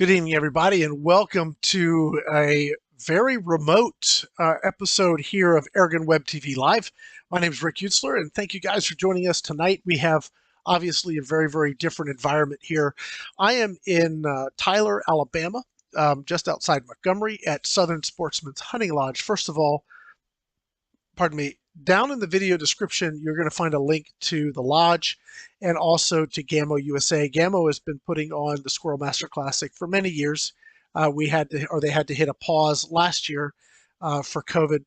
Good evening, everybody, and welcome to a very remote episode here of AirgunwebTV Live. My name is Rick Utzler, and thank you guys for joining us tonight. We have obviously a very different environment here. I am in Tyler, Alabama, just outside Montgomery at Southern Sportsman Hunting Lodge. First of all, pardon me, down in the video description, you're going to find a link to the lodge and also to Gamo USA. Gamo has been putting on the Squirrel Master Classic for many years. They had to hit a pause last year for COVID,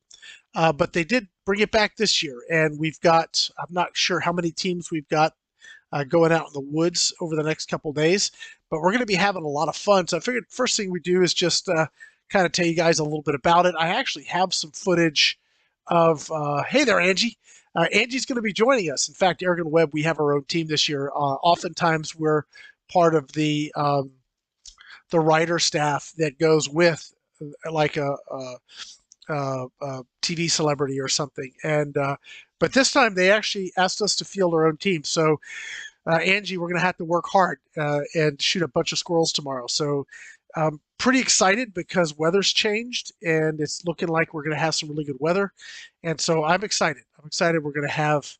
but they did bring it back this year. And we've got, I'm not sure how many teams we've got going out in the woods over the next couple of days, but we're going to be having a lot of fun. So I figured first thing we do is just kind of tell you guys a little bit about it. I actually have some footage of hey there, Angie. Angie's going to be joining us. In fact, AirgunWeb, we have our own team this year. Oftentimes, we're part of the writer staff that goes with like a TV celebrity or something. And but this time, they actually asked us to field our own team. So, Angie, we're going to have to work hard and shoot a bunch of squirrels tomorrow. So, pretty excited because weather's changed and it's looking like we're going to have some really good weather. And so I'm excited. We're going to have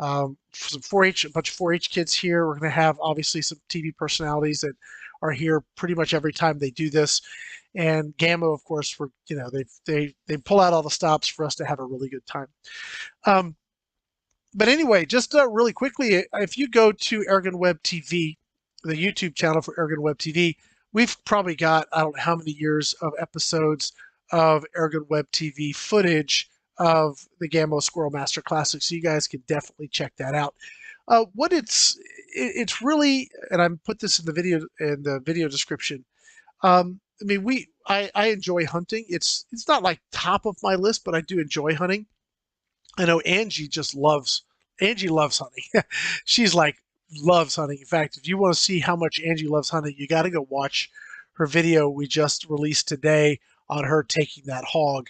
some 4-H, a bunch of 4-H kids here. We're going to have obviously some TV personalities that are here pretty much every time they do this. And Gamo, of course, they pull out all the stops for us to have a really good time. But anyway, just really quickly, if you go to AirgunwebTV, the YouTube channel for AirgunwebTV, we've probably got, I don't know how many years of episodes of AirgunwebTV footage of the Gamo Squirrel Master Classic, so you guys can definitely check that out. What it's really, and I put this in the video description. I mean, I enjoy hunting. It's not like top of my list, but I do enjoy hunting. I know Angie loves hunting. She's like loves hunting. In fact, if you want to see how much Angie loves hunting, you got to go watch her video we just released today on her taking that hog.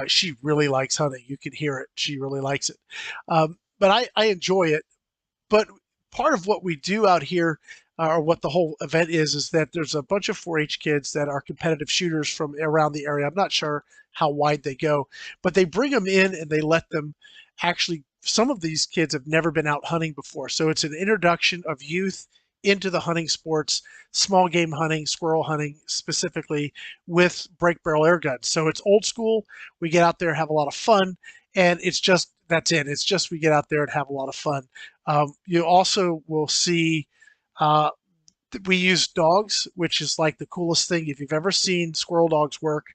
She really likes hunting. You can hear it. She really likes it. But I enjoy it. But part of what we do out here, or what the whole event is that there's a bunch of 4-H kids that are competitive shooters from around the area. I'm not sure how wide they go, but they bring them in and they let them actually, some of these kids have never been out hunting before. So it's an introduction of youth into the hunting sports, small game hunting, squirrel hunting specifically, with break barrel air guns. So it's old school. We get out there, have a lot of fun, and it's just, that's it. It's just we get out there and have a lot of fun. You also will see we use dogs, which is like the coolest thing. If you've ever seen squirrel dogs work,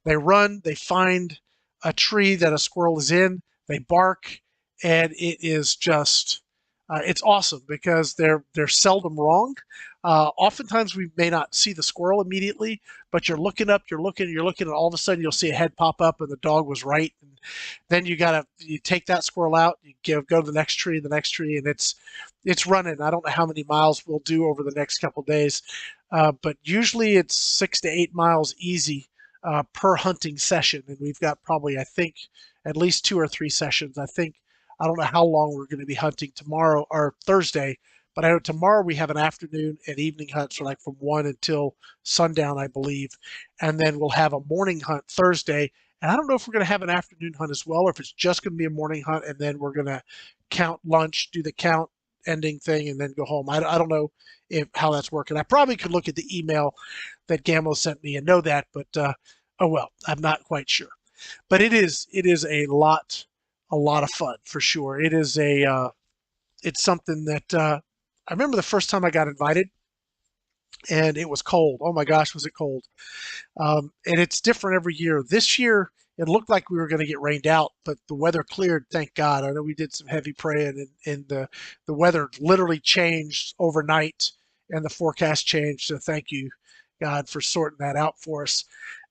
they run, they find a tree that a squirrel is in, they bark, and it is just, it's awesome because they're seldom wrong. Oftentimes we may not see the squirrel immediately, but you're looking up, you're looking, and all of a sudden you'll see a head pop up and the dog was right. And then you take that squirrel out, you go to the next tree, and it's running. I don't know how many miles we'll do over the next couple of days, but usually it's 6 to 8 miles easy per hunting session. And we've got probably, I think, at least 2 or 3 sessions. I don't know how long we're going to be hunting tomorrow or Thursday, but I know tomorrow we have an afternoon and evening hunt, so like from 1 until sundown, I believe. And then we'll have a morning hunt Thursday. And I don't know if we're going to have an afternoon hunt as well, or if it's just going to be a morning hunt, and then we're going to count lunch, do the count ending thing, and then go home. I don't know how that's working. I probably could look at the email that Gamo sent me and know that, but oh well, I'm not quite sure. But it is a lot of fun for sure. It is it's something that I remember the first time I got invited, and it was cold. Oh my gosh, was it cold? And it's different every year. This year, it looked like we were going to get rained out, but the weather cleared, thank God. I know we did some heavy praying, and the weather literally changed overnight, and the forecast changed. So thank you, God, for sorting that out for us.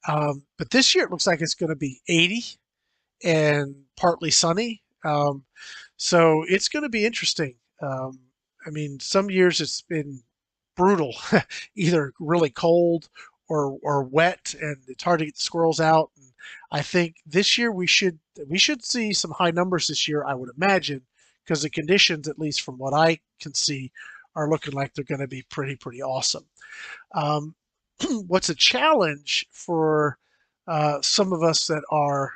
But this year, it looks like it's going to be 80 and partly sunny. So it's going to be interesting. I mean, some years it's been brutal, either really cold or wet, and it's hard to get the squirrels out. And I think this year we should see some high numbers this year, I would imagine, because the conditions, at least from what I can see, are looking like they're going to be pretty awesome. what's a challenge for some of us that are,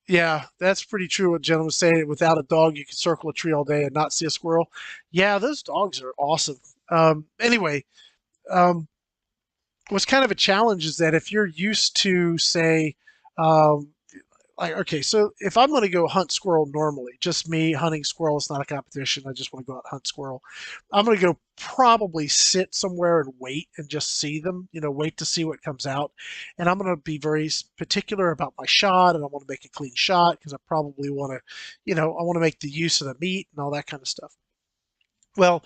yeah, that's pretty true. What gentleman was saying, without a dog, you can circle a tree all day and not see a squirrel. Yeah, those dogs are awesome. Anyway, um, what's kind of a challenge is that if you're used to, say, um, like, okay, so if I'm going to go hunt squirrel normally, just me hunting squirrel, it's not a competition. I just want to go out and hunt squirrel. I'm going to go probably sit somewhere and wait and just see them, wait to see what comes out. And I'm going to be very particular about my shot, and I want to make a clean shot because I probably want to, I want to make the use of the meat and all that kind of stuff. Well,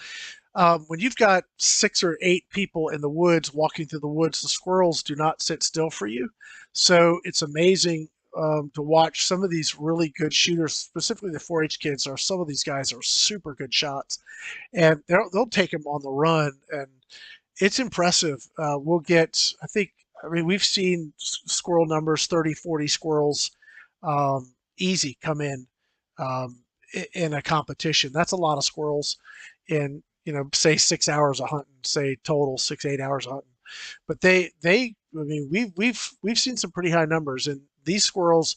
when you've got 6 or 8 people in the woods walking through the woods, the squirrels do not sit still for you. So it's amazing to watch some of these really good shooters, specifically the 4-H kids. Are some of these guys are super good shots, and they'll take them on the run, and it's impressive. We'll get, I mean, we've seen squirrel numbers 30, 40 squirrels easy come in um, in a competition. That's a lot of squirrels in, say 6 hours of hunting, say total 6, 8 hours of hunting. But I mean, we've seen some pretty high numbers, and these squirrels,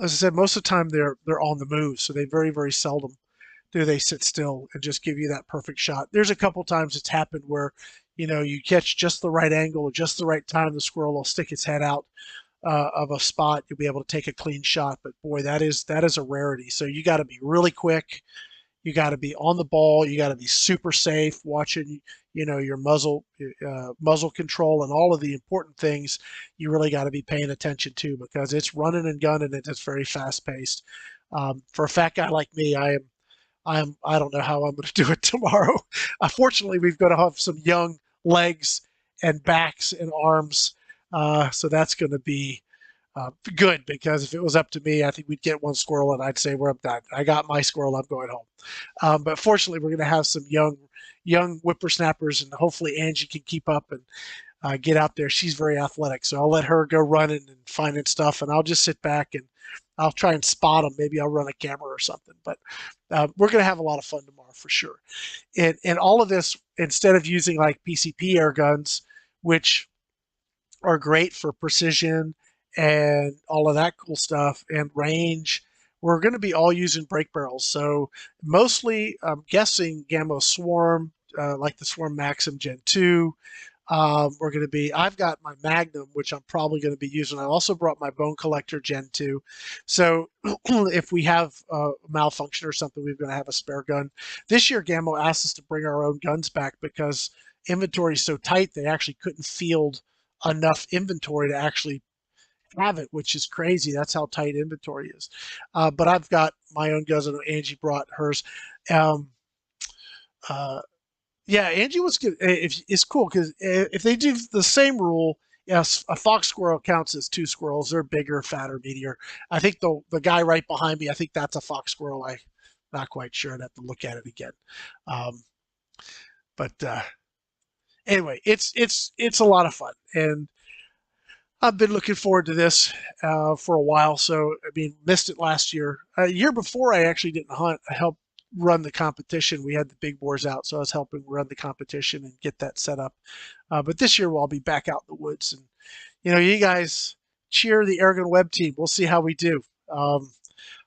as I said, most of the time they're on the move, so they very, very seldom do they sit still and just give you that perfect shot. There's a couple times it's happened where, you catch just the right angle or just the right time, the squirrel will stick its head out of a spot. You'll be able to take a clean shot. But boy, that is a rarity. So you got to be really quick. You got to be on the ball. You got to be super safe, watching, your muzzle control, and all of the important things. You really got to be paying attention to, because it's running and gunning, and it's very fast paced. For a fat guy like me, I don't know how I'm going to do it tomorrow. Fortunately, we've got to have some young legs and backs and arms, so that's going to be good, because if it was up to me, I think we'd get one squirrel and I'd say, "Well, I'm done. I got my squirrel. I'm going home." But fortunately, we're going to have some young whippersnappers, and hopefully Angie can keep up and get out there. She's very athletic, so I'll let her go running and finding stuff, and I'll just sit back and I'll try and spot them. Maybe I'll run a camera or something. But we're going to have a lot of fun tomorrow for sure. And all of this, instead of using like PCP air guns, which are great for precision and all of that cool stuff and range, we're going to be all using brake barrels. So mostly, I'm guessing Gamo Swarm, like the Swarm Maxim Gen 2. I've got my Magnum, which I'm probably going to be using. I also brought my Bone Collector Gen 2. So if we have a malfunction or something, we're going to have a spare gun. This year, Gamo asked us to bring our own guns back because inventory is so tight, they actually couldn't field enough inventory to actually have it, which is crazy. That's how tight inventory is. But I've got my own guns, and Angie brought hers. Um, uh, yeah, Angie was good. It's cool because if they do the same rule, yes, a fox squirrel counts as 2 squirrels. They're bigger, fatter, meatier. I think the guy right behind me, I think that's a fox squirrel. I'm not quite sure. I'd have to look at it again. Um, but anyway, it's a lot of fun, and I've been looking forward to this for a while. So, I mean, missed it last year. A year before, I actually didn't hunt. I helped run the competition. We had the big boars out, so I was helping run the competition and get that set up. But this year, I'll be back out in the woods. And, you guys cheer the AirgunWeb team. We'll see how we do. A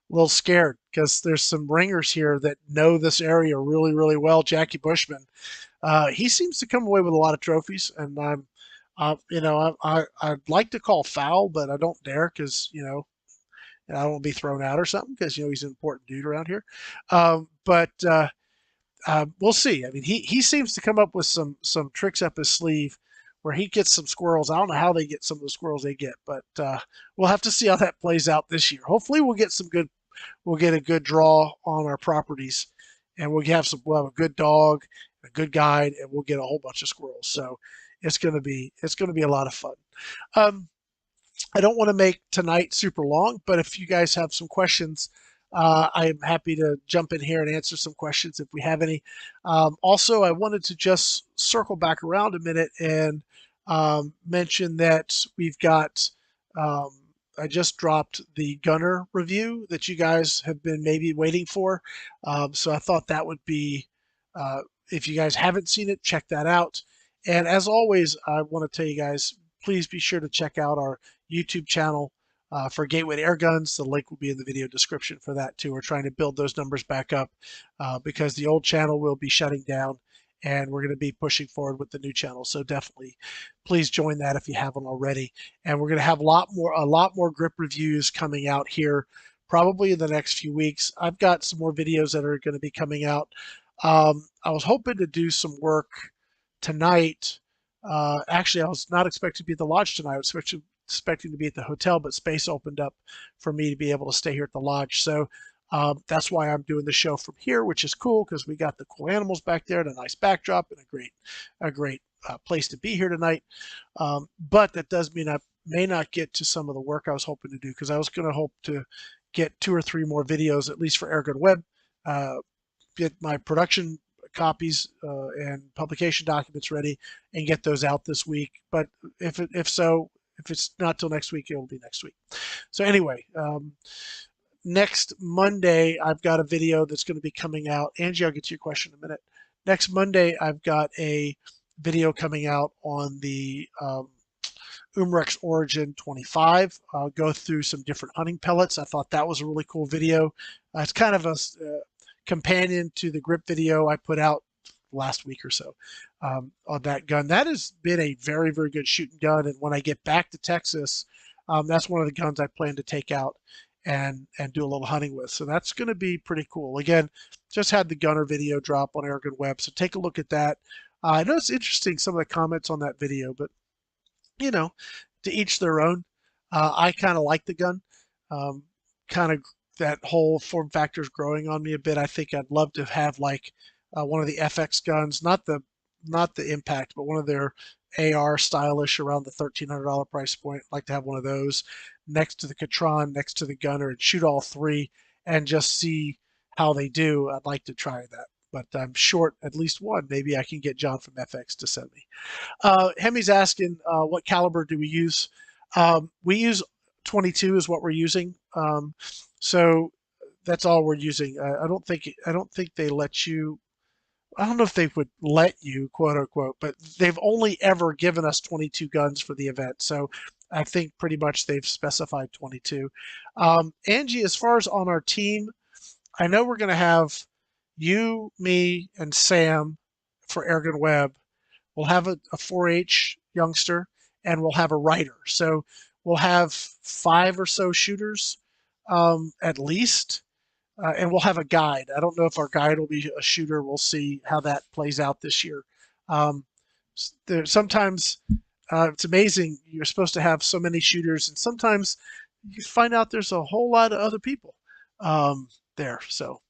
little scared because there's some ringers here that know this area really, really well. Jackie Bushman, he seems to come away with a lot of trophies, and I'd like to call foul, but I don't dare because I don't want to be thrown out or something because he's an important dude around here. But we'll see. I mean, he seems to come up with some tricks up his sleeve where he gets some squirrels. I don't know how they get some of the squirrels they get, but we'll have to see how that plays out this year. Hopefully, we'll get a good draw on our properties, and we'll have a good dog, a good guide, and we'll get a whole bunch of squirrels. So it's gonna be a lot of fun. I don't want to make tonight super long, but if you guys have some questions, I am happy to jump in here and answer some questions if we have any. Also, I wanted to just circle back around a minute and mention that we've got, I just dropped the gunner review that you guys have been maybe waiting for. So I thought that would be if you guys haven't seen it, check that out. And as always, I want to tell you guys, please be sure to check out our YouTube channel for Gateway to Airguns. The link will be in the video description for that too. We're trying to build those numbers back up because the old channel will be shutting down, and we're going to be pushing forward with the new channel. So definitely, please join that if you haven't already. And we're going to have a lot more grip reviews coming out here, probably in the next few weeks. I've got some more videos that are going to be coming out. I was hoping to do some work tonight. Actually, I was not expecting to be at the lodge tonight. I was expecting to be at the hotel, but space opened up for me to be able to stay here at the lodge. So that's why I'm doing the show from here, which is cool because we got the cool animals back there and a nice backdrop and a great place to be here tonight. But that does mean I may not get to some of the work I was hoping to do, because I was going to hope to get 2 or 3 more videos, at least for AirgunWeb, get my production copies and publication documents ready and get those out this week. But if it's not till next week, it'll be next week. So anyway, next Monday, I've got a video that's going to be coming out. Angie, I'll get to your question in a minute. Next Monday, I've got a video coming out on the Umrex Origin 25. I'll go through some different hunting pellets. I thought that was a really cool video. It's kind of a companion to the grip video I put out last week or so on that gun. That has been a very, very good shooting gun. And when I get back to Texas, that's one of the guns I plan to take out and do a little hunting with. So that's going to be pretty cool. Again, just had the gunner video drop on AirgunWeb, so take a look at that. I know it's interesting, some of the comments on that video, but you know, to each their own. I kind of like the gun. Kind of that whole form factor is growing on me a bit. I think I'd love to have like one of the FX guns, not the Impact, but one of their AR stylish around the $1,300 price point. I'd like to have one of those next to the Catron, next to the gunner, and shoot all 3 and just see how they do. I'd like to try that, but I'm short at least one. Maybe I can get John from FX to send me. Hemi's asking, what caliber do we use? We use 22 is what we're using. So that's all we're using. I don't think they let you. I don't know if they would let you, quote unquote, but they've only ever given us 22 guns for the event. So I think pretty much they've specified 22. Angie, as far as on our team, I know we're going to have you, me, and Sam for AirgunWeb. We'll have a 4-H youngster, and we'll have a writer. So we'll have 5 or so shooters at least. And we'll have a guide. I don't know if our guide will be a shooter. We'll see how that plays out this year. Sometimes it's amazing. You're supposed to have so many shooters, and sometimes you find out there's a whole lot of other people there. So,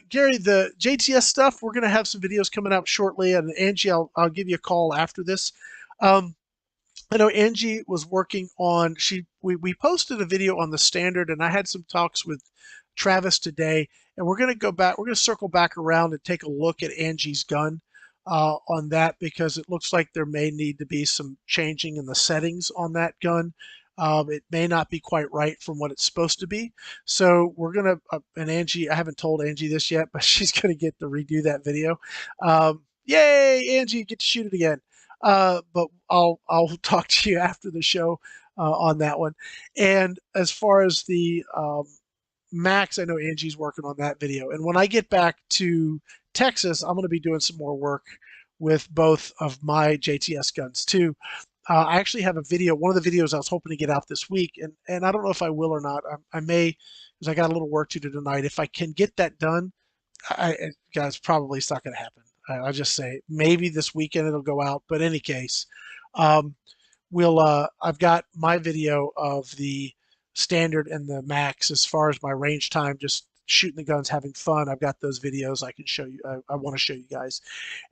Gary, the JTS stuff, we're going to have some videos coming out shortly. And Angie, I'll give you a call after this. I know Angie was working on, we posted a video on the standard, and I had some talks with Travis today, and we're going to circle back around and take a look at Angie's gun on that, because it looks like there may need to be some changing in the settings on that gun. It may not be quite right from what it's supposed to be. So we're going to, and Angie, I haven't told Angie this yet, but she's going to get to redo that video. Yay, Angie, get to shoot it again. But I'll talk to you after the show on that one. And as far as the Max, I know Angie's working on that video. And when I get back to Texas, I'm going to be doing some more work with both of my JTS guns too. I actually have a video, one of the videos I was hoping to get out this week, and I don't know if I will or not. I may, because I got a little work to do tonight. If I can get that done, guys, probably it's not going to happen. I'll just say maybe this weekend it'll go out. But in any case, I've got my video of the standard and the max as far as my range time, just shooting the guns, having fun. I've got those videos I can show you. I want to show you guys.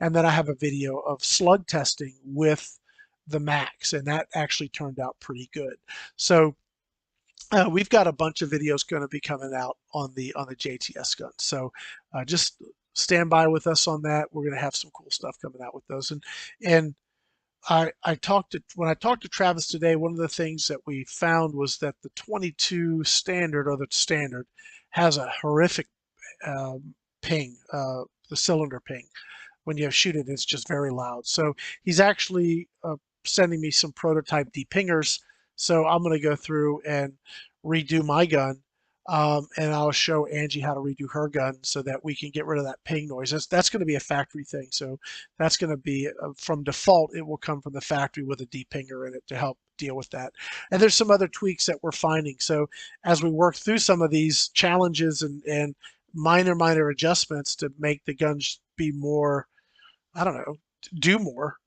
And then I have a video of slug testing with the max, and that actually turned out pretty good. So we've got a bunch of videos going to be coming out on the JTS gun. So just stand by with us on that. We're going to have some cool stuff coming out with those. And when I talked to Travis today, one of the things that we found was that the 22 standard, or the standard, has a horrific ping, the cylinder ping. When you shoot it, it's just very loud. So he's actually sending me some prototype depingers. So I'm going to go through and redo my gun. And I'll show Angie how to redo her gun so that we can get rid of that ping noise. That's going to be a factory thing. So that's going to be from default, it will come from the factory with a depinger in it to help deal with that. And there's some other tweaks that we're finding. So as we work through some of these challenges and minor adjustments to make the guns be more, I don't know, do more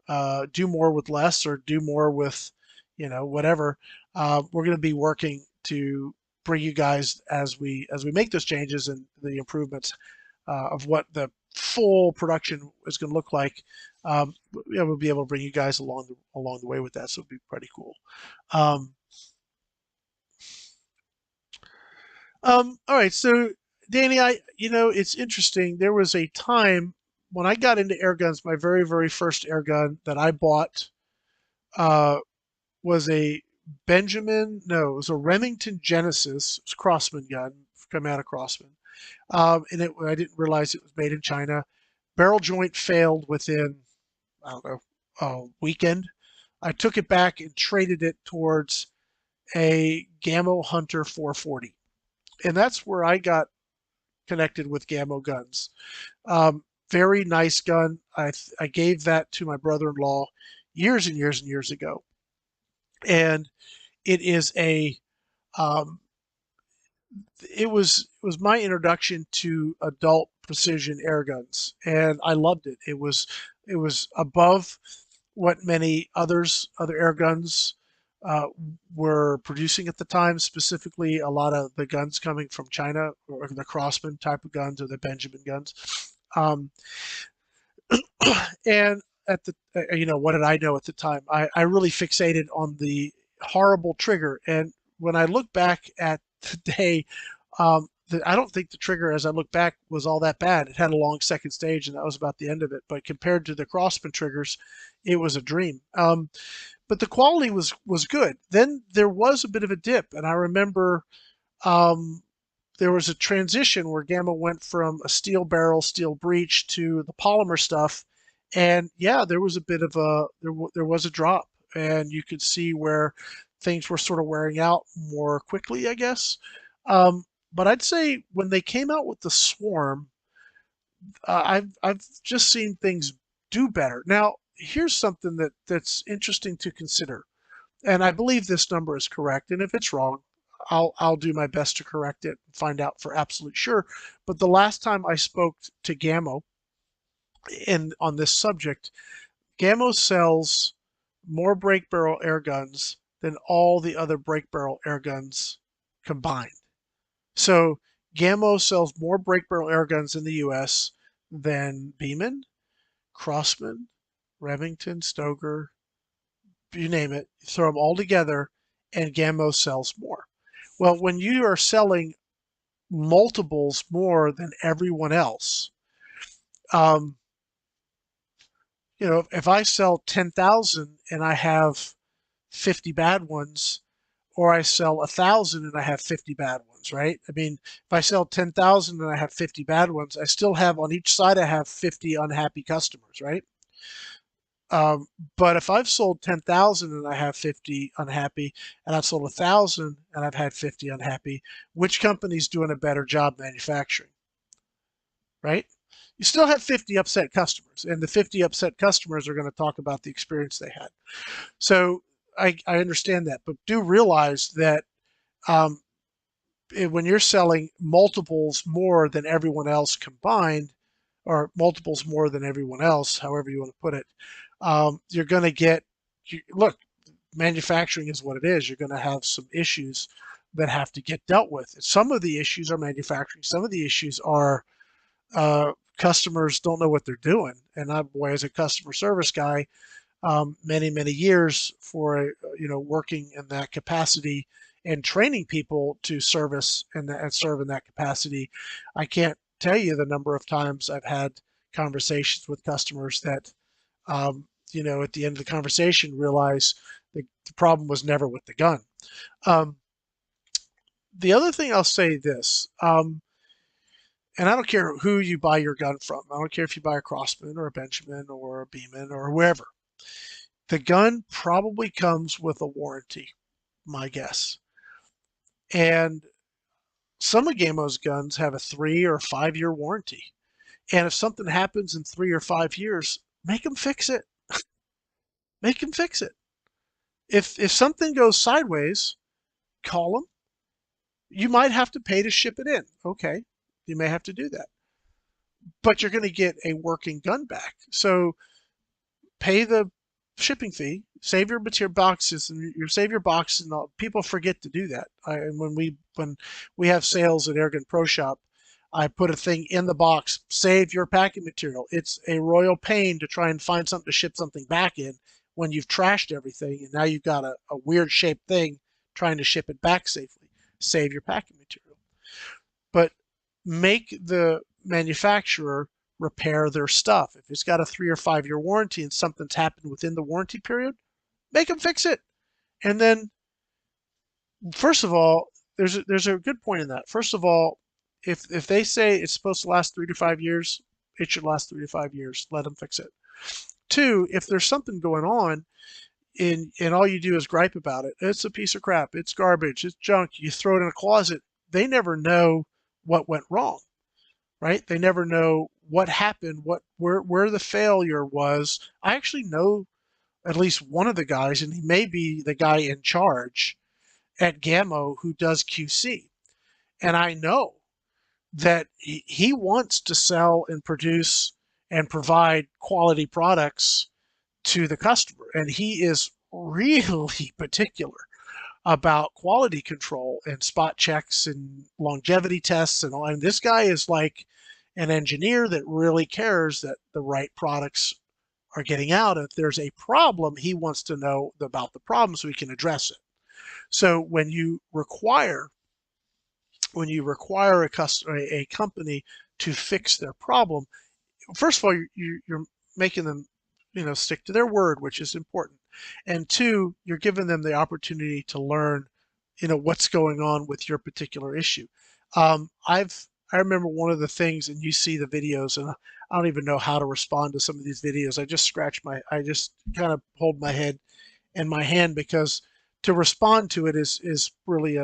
with less, or do more with, whatever. We're going to be working to bring you guys as we make those changes and the improvements of what the full production is going to look like. We'll be able to bring you guys along the way with that, so it'll be pretty cool. All right, so Danny, it's interesting. There was a time when I got into air guns. My very first air gun that I bought was a it was a Remington Genesis. It was a Crossman gun, come out of Crossman. And I didn't realize it was made in China. Barrel joint failed within, I don't know, a weekend. I took it back and traded it towards a Gamo Hunter 440. And that's where I got connected with Gamo guns. Very nice gun. I gave that to my brother-in-law years and years ago. And it is it was my introduction to adult precision air guns, and I loved it. It was above what many other air guns were producing at the time. Specifically, a lot of the guns coming from China, or the Crossman type of guns, or the Benjamin guns. And at the what did I know at the time? I really fixated on the horrible trigger, and when I look back at today, I don't think the trigger, as I look back, was all that bad. It had a long second stage, and that was about the end of it. But compared to the Crossman triggers, it was a dream. But the quality was good. Then there was a bit of a dip, and I remember there was a transition where Gamo went from a steel barrel, steel breech to the polymer stuff, and yeah, there was a bit of there was a drop, and you could see where things were sort of wearing out more quickly, I guess. But I'd say when they came out with the Swarm, I've just seen things do better. Now, here's something that's interesting to consider, and I believe this number is correct. And if it's wrong, I'll do my best to correct it and find out for absolute sure. But the last time I spoke to Gamo on this subject, Gamo sells more break barrel air guns than all the other break barrel air guns combined. So Gamo sells more break barrel air guns in the U.S. than Beeman, Crossman, Remington, Stoker, you name it. You throw them all together, and Gamo sells more. Well, when you are selling multiples more than everyone else, if I sell 10,000 and I have 50 bad ones, or I sell 1,000 and I have 50 bad ones, right? I mean, if I sell 10,000 and I have 50 bad ones, I still have on each side, I have 50 unhappy customers, right? But if I've sold 10,000 and I have 50 unhappy, and I've sold 1,000 and I've had 50 unhappy, which company's doing a better job manufacturing, right? You still have 50 upset customers, and the 50 upset customers are going to talk about the experience they had. So I understand that, but do realize that when you're selling multiples more than everyone else combined, or multiples more than everyone else, however you want to put it, you're going to get, look, manufacturing is what it is. You're going to have some issues that have to get dealt with. Some of the issues are manufacturing. Some of the issues are customers don't know what they're doing. And boy, as a customer service guy, many years for working in that capacity and training people to service and serve in that capacity, I can't tell you the number of times I've had conversations with customers that at the end of the conversation realize the problem was never with the gun. The other thing I'll say this, And I don't care who you buy your gun from. I don't care if you buy a Crossman or a Benjamin or a Beeman or wherever. The gun probably comes with a warranty, my guess. And some of Gamo's guns have a 3 or 5 year warranty. And if something happens in 3 or 5 years, make them fix it. Make them fix it. If something goes sideways, call them. You might have to pay to ship it in. Okay, you may have to do that. But you're going to get a working gun back. So pay the shipping fee, save your material boxes, and you save your boxes. And all. People forget to do that. And when we have sales at Airgun Pro Shop, I put a thing in the box, save your packing material. It's a royal pain to try and find something to ship something back in when you've trashed everything and now you've got a weird shaped thing trying to ship it back safely. Save your packing material. But make the manufacturer repair their stuff. If it's got a 3 or 5 year warranty and something's happened within the warranty period, make them fix it. And then, first of all, there's a good point in that. First of all, if they say it's supposed to last 3 to 5 years, it should last 3 to 5 years. Let them fix it. Two, if there's something going on and all you do is gripe about it, it's a piece of crap, it's garbage, it's junk, you throw it in a closet, they never know what went wrong, right? They never know what happened, where the failure was. I actually know at least one of the guys, and he may be the guy in charge at Gamo who does QC. And I know that he wants to sell and produce and provide quality products to the customer. And he is really particular about quality control and spot checks and longevity tests and all. And this guy is like an engineer that really cares that the right products are getting out. If there's a problem, he wants to know about the problem so he can address it. So when you require a company to fix their problem, first of all, you're making them, stick to their word, which is important. And two, you're giving them the opportunity to learn, what's going on with your particular issue. I remember one of the things, and you see the videos, and I don't even know how to respond to some of these videos. I just kind of hold my head in my hand because to respond to it is really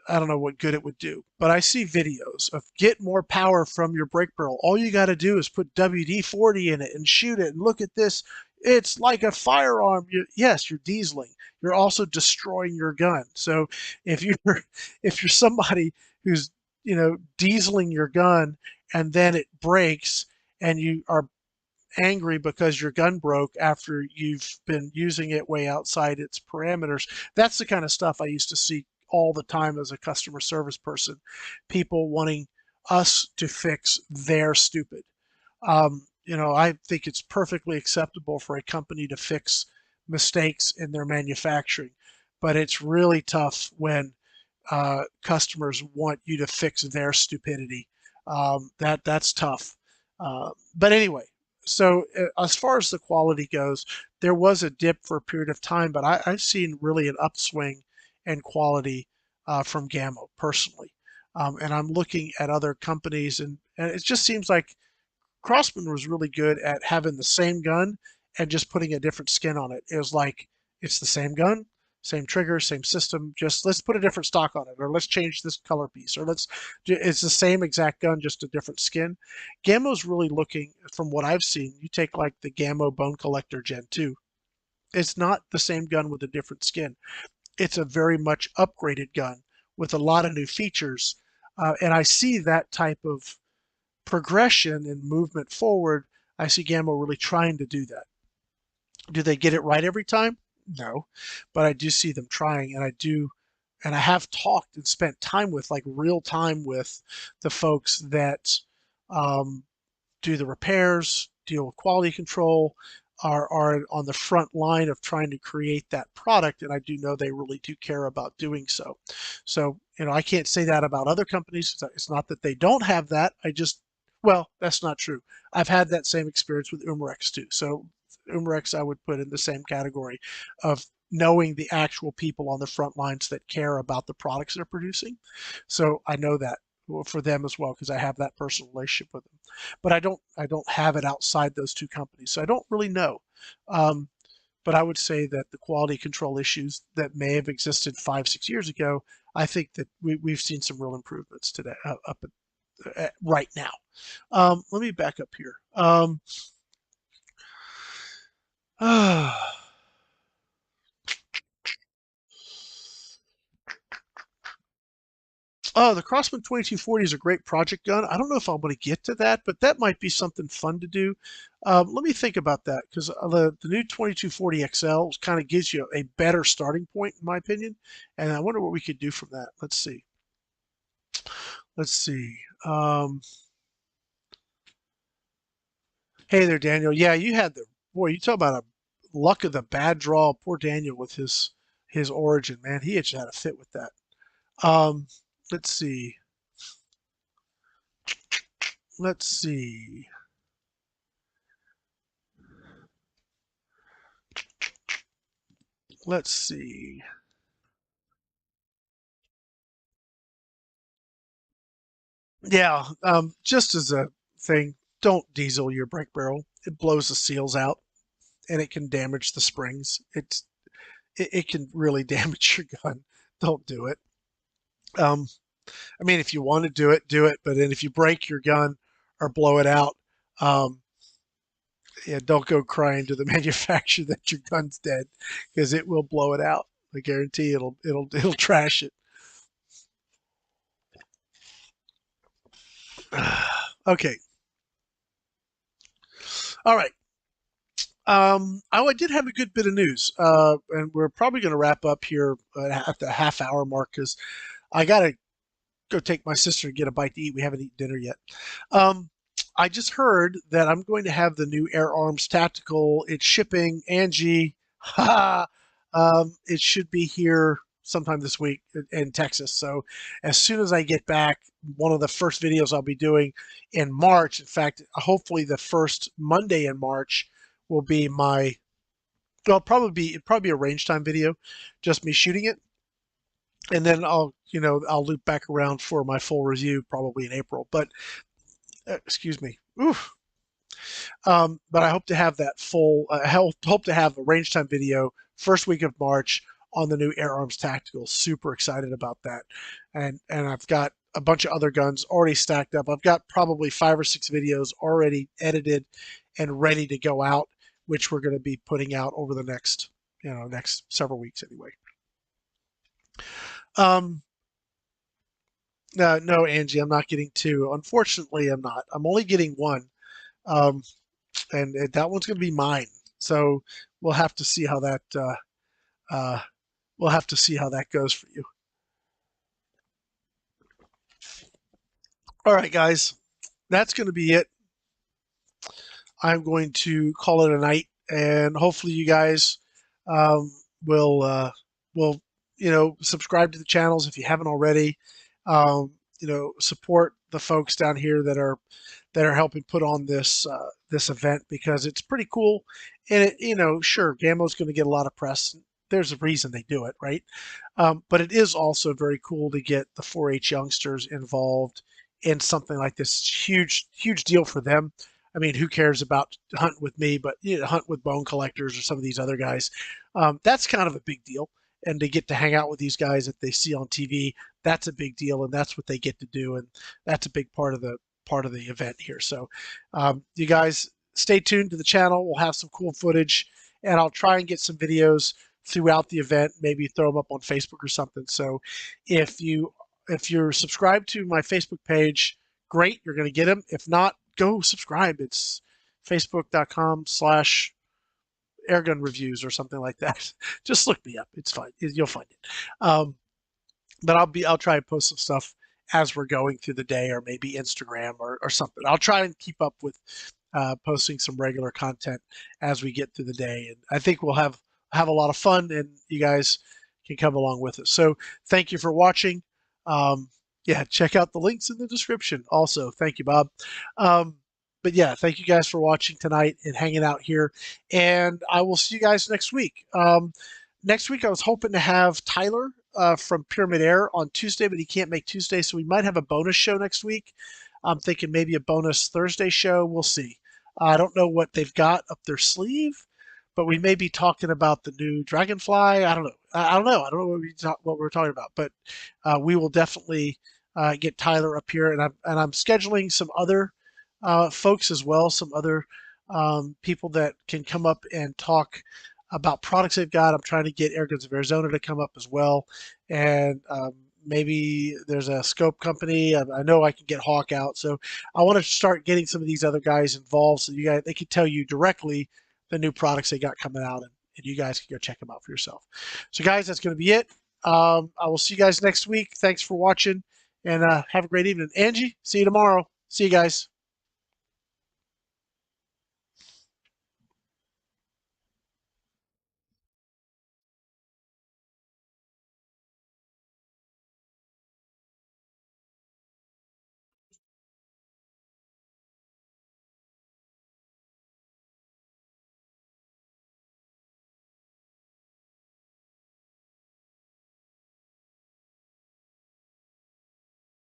I don't know what good it would do, but I see videos of get more power from your brake barrel. All you got to do is put WD-40 in it and shoot it. And look at this. It's like a firearm. Yes, you're dieseling. You're also destroying your gun. So if you're somebody who's, dieseling your gun and then it breaks and you are angry because your gun broke after you've been using it way outside its parameters, that's the kind of stuff I used to see all the time as a customer service person, people wanting us to fix their stupid. I think it's perfectly acceptable for a company to fix mistakes in their manufacturing, but it's really tough when customers want you to fix their stupidity. That's tough. But anyway, so as far as the quality goes, there was a dip for a period of time, but I've seen really an upswing and quality from Gamo personally. And I'm looking at other companies, and it just seems like Crossman was really good at having the same gun and just putting a different skin on it. It was like, it's the same gun, same trigger, same system, just let's put a different stock on it, or let's change this color piece, or it's the same exact gun, just a different skin. Gamo's really looking, from what I've seen, you take like the Gamo Bone Collector Gen 2, it's not the same gun with a different skin. It's a very much upgraded gun with a lot of new features. And I see that type of progression and movement forward. I see Gamo really trying to do that. Do they get it right every time? No, but I do see them trying, and I have talked and spent time with, like real time with the folks that do the repairs, deal with quality control, are on the front line of trying to create that product, and I do know they really do care about doing so. So, I can't say that about other companies. It's not that they don't have that. Well, that's not true. I've had that same experience with Umarex too. So Umarex I would put in the same category of knowing the actual people on the front lines that care about the products they're producing. So I know that. for them as well, because I have that personal relationship with them. But I don't have it outside those two companies, so I don't really know. Um, but I would say that the quality control issues that may have existed 5, 6 years ago, I think that we've seen some real improvements today, up at, right now. Let me back up here. Oh, the Crossman 2240 is a great project gun. I don't know if I'm going to get to that, but that might be something fun to do. Let me think about that, because the new 2240 XL kind of gives you a better starting point, in my opinion. And I wonder what we could do from that. Let's see. Let's see. Hey there, Daniel. Yeah, you had the boy. You talk about a luck of the bad draw. Poor Daniel with his origin, man. He had a fit with that. Um, let's see. Let's see. Let's see. Yeah, just as a thing, don't diesel your brake barrel. It blows the seals out and it can damage the springs. It can really damage your gun. Don't do it. Um, I mean, if you want to do it, do it. But then if you break your gun or blow it out, um, yeah, don't go crying to the manufacturer that your gun's dead, because it will blow it out. I guarantee it'll trash it. Okay. All right. I did have a good bit of news, and we're probably going to wrap up here at the half-hour mark, because I got to go take my sister to get a bite to eat. We haven't eaten dinner yet. Um, I just heard that I'm going to have the new Air Arms Tactical. It's shipping. Angie, it should be here sometime this week in Texas. So as soon as I get back, one of the first videos I'll be doing in March, in fact, hopefully the first Monday in March, will be my, well, it'll probably be a range time video, just me shooting it. And then I'll loop back around for my full review probably in April. But excuse me. Oof. But I hope to have that full. Hope to have a range time video first week of March on the new Air Arms Tactical. Super excited about that, and I've got a bunch of other guns already stacked up. I've got probably 5 or 6 videos already edited and ready to go out, which we're going to be putting out over the next several weeks anyway. Um, no, Angie, I'm not getting 2. Unfortunately, I'm not. I'm only getting 1. Um, and that one's going to be mine. So we'll have to see how that uh, we'll have to see how that goes for you. All right, guys, that's going to be it. I'm going to call it a night, and hopefully you guys um, will subscribe to the channels if you haven't already. Support the folks down here that are helping put on this event, because it's pretty cool. And sure, Gamo's going to get a lot of press. There's a reason they do it, right? But it is also very cool to get the 4-H youngsters involved in something like this. It's huge deal for them. I mean, who cares about hunting with me, but hunt with bone collectors or some of these other guys. That's kind of a big deal. And to get to hang out with these guys that they see on TV, that's a big deal, and that's what they get to do, and that's a big part of the event here. So, you guys stay tuned to the channel. We'll have some cool footage, and I'll try and get some videos throughout the event. Maybe throw them up on Facebook or something. So, if you're subscribed to my Facebook page, great, you're going to get them. If not, go subscribe. It's facebook.com/airgun reviews or something like that. Just look me up. It's fine. You'll find it. But I'll try and post some stuff as we're going through the day, or maybe Instagram or something. I'll try and keep up with posting some regular content as we get through the day. And I think we'll have a lot of fun, and you guys can come along with us. So thank you for watching. Yeah, check out the links in the description. Also, thank you, Bob. But yeah, thank you guys for watching tonight and hanging out here. And I will see you guys next week. Next week, I was hoping to have Tyler from Pyramid Air on Tuesday, but he can't make Tuesday, so we might have a bonus show next week. I'm thinking maybe a bonus Thursday show. We'll see. I don't know what they've got up their sleeve, but we may be talking about the new Dragonfly. I don't know. I don't know. I don't know what we're talking about, but we will definitely get Tyler up here, and I'm scheduling some other folks as well, some other people that can come up and talk about products they've got. I'm trying to get Airguns of Arizona to come up as well, and maybe there's a scope company. I know I can get Hawk out, so I want to start getting some of these other guys involved, so you guys they can tell you directly the new products they got coming out, and you guys can go check them out for yourself. So, guys, that's going to be it. I will see you guys next week. Thanks for watching, and have a great evening. Angie, see you tomorrow. See you guys.